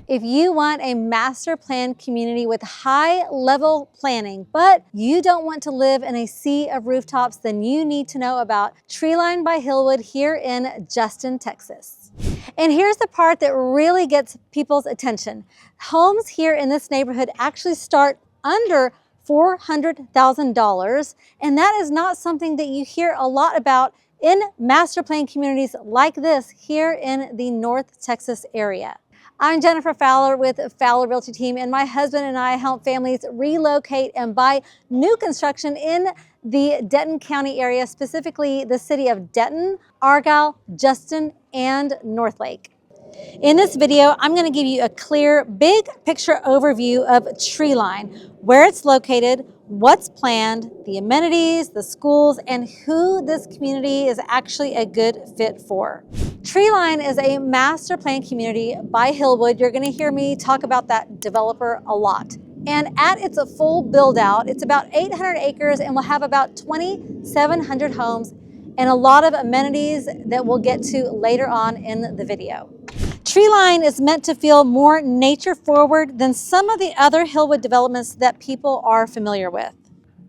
If you want a master plan community with high level planning, but you don't want to live in a sea of rooftops, then you need to know about Treeline by Hillwood here in Justin, Texas. And here's the part that really gets people's attention. Homes here in this neighborhood actually start under $400,000, and that is not something that you hear a lot about in master plan communities like this here in the North Texas area. I'm Jennifer Fowler with Fowler Realty Team, and my husband and I help families relocate and buy new construction in the Denton County area, specifically the city of Denton, Argyle, Justin, and Northlake. In this video, I'm going to give you a clear, big picture overview of Treeline, where it's located, what's planned, the amenities, the schools, and who this community is actually a good fit for. Treeline is a master plan community by Hillwood. You're going to hear me talk about that developer a lot. And at its full build out, it's about 800 acres and will have about 2,700 homes and a lot of amenities that we'll get to later on in the video. Treeline is meant to feel more nature forward than some of the other Hillwood developments that people are familiar with.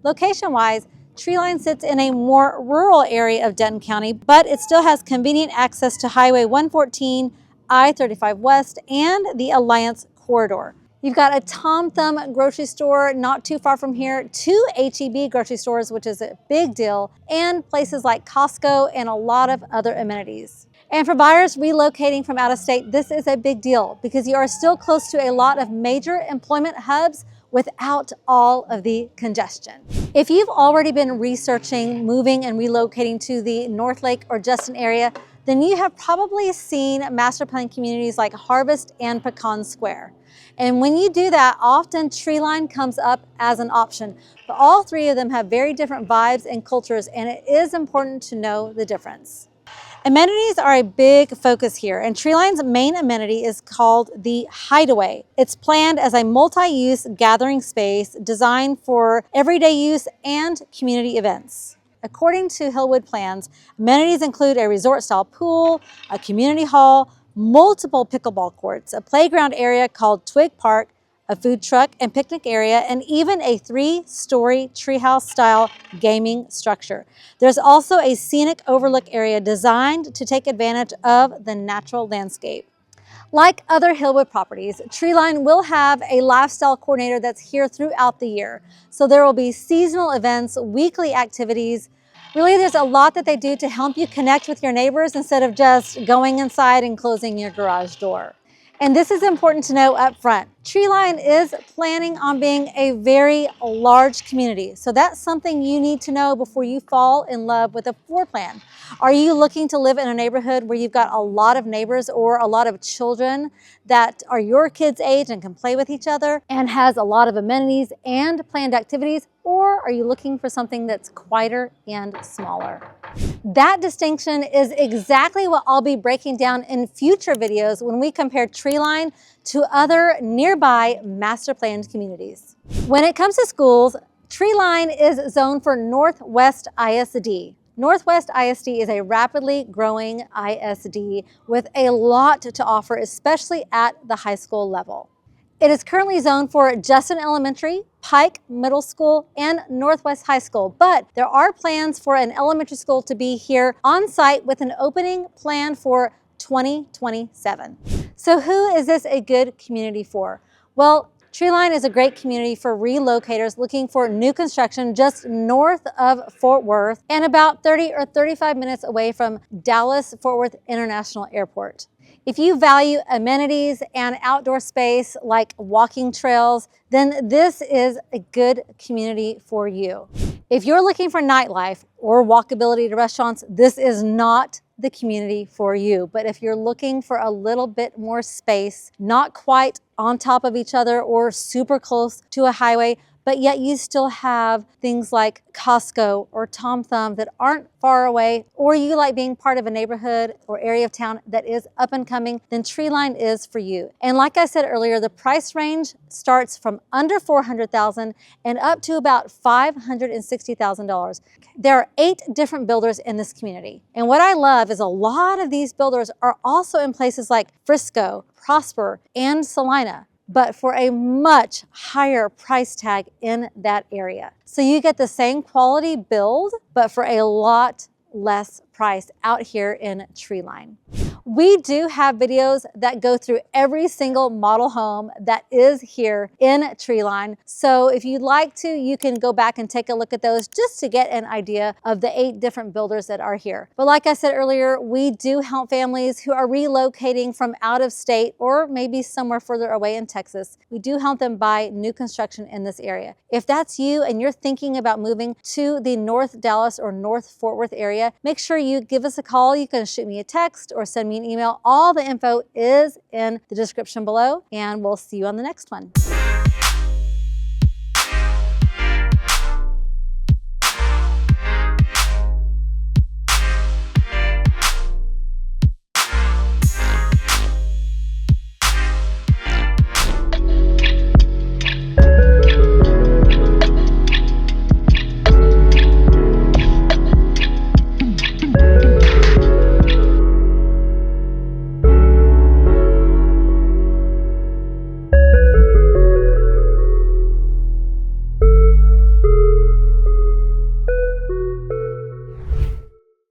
Location-wise, Treeline sits in a more rural area of Denton County, but it still has convenient access to Highway 114, I-35 West, and the Alliance Corridor. You've got a Tom Thumb grocery store not too far from here, 2 H-E-B grocery stores, which is a big deal, and places like Costco and a lot of other amenities. And for buyers relocating from out of state, this is a big deal because you are still close to a lot of major employment hubs without all of the congestion. If you've already been researching moving and relocating to the Northlake or Justin area, then you have probably seen master plan communities like Harvest and Pecan Square. And when you do that, often Treeline comes up as an option. But all three of them have very different vibes and cultures, and it is important to know the difference. Amenities are a big focus here, and Treeline's main amenity is called the Hideaway. It's planned as a multi-use gathering space designed for everyday use and community events. According to Hillwood plans, amenities include a resort-style pool, a community hall, multiple pickleball courts, a playground area called Twig Park, a food truck and picnic area, and even a 3-story treehouse-style gaming structure. There's also a scenic overlook area designed to take advantage of the natural landscape. Like other Hillwood properties, Treeline will have a lifestyle coordinator that's here throughout the year. So there will be seasonal events, weekly activities. Really, there's a lot that they do to help you connect with your neighbors instead of just going inside and closing your garage door. And this is important to know up front. Treeline is planning on being a very large community. So that's something you need to know before you fall in love with a floor plan. Are you looking to live in a neighborhood where you've got a lot of neighbors or a lot of children that are your kids' age and can play with each other and has a lot of amenities and planned activities? Or are you looking for something that's quieter and smaller? That distinction is exactly what I'll be breaking down in future videos when we compare Treeline to other nearby master planned communities. When it comes to schools, Treeline is zoned for Northwest ISD. Northwest ISD is a rapidly growing ISD with a lot to offer, especially at the high school level. It is currently zoned for Justin Elementary, Pike Middle School, and Northwest High School, but there are plans for an elementary school to be here on site with an opening planned for 2027. So who is this a good community for? Well, Treeline is a great community for relocators looking for new construction just north of Fort Worth and about 30 or 35 minutes away from Dallas-Fort Worth International Airport. If you value amenities and outdoor space like walking trails, then this is a good community for you. If you're looking for nightlife or walkability to restaurants, this is not the community for you. But if you're looking for a little bit more space, not quite on top of each other or super close to a highway, but yet you still have things like Costco or Tom Thumb that aren't far away, or you like being part of a neighborhood or area of town that is up and coming, then Treeline is for you. And like I said earlier, the price range starts from under $400,000 and up to about $560,000. There are 8 different builders in this community. And what I love is a lot of these builders are also in places like Frisco, Prosper, and Salina, but for a much higher price tag in that area. So you get the same quality build, but for a lot less price out here in Treeline. We do have videos that go through every single model home that is here in Treeline. So if you'd like to, you can go back and take a look at those just to get an idea of the 8 different builders that are here. But like I said earlier, we do help families who are relocating from out of state or maybe somewhere further away in Texas. We do help them buy new construction in this area. If that's you and you're thinking about moving to the North Dallas or North Fort Worth area, make sure you give us a call. You can shoot me a text or send me an email. All the info is in the description below, and we'll see you on the next one.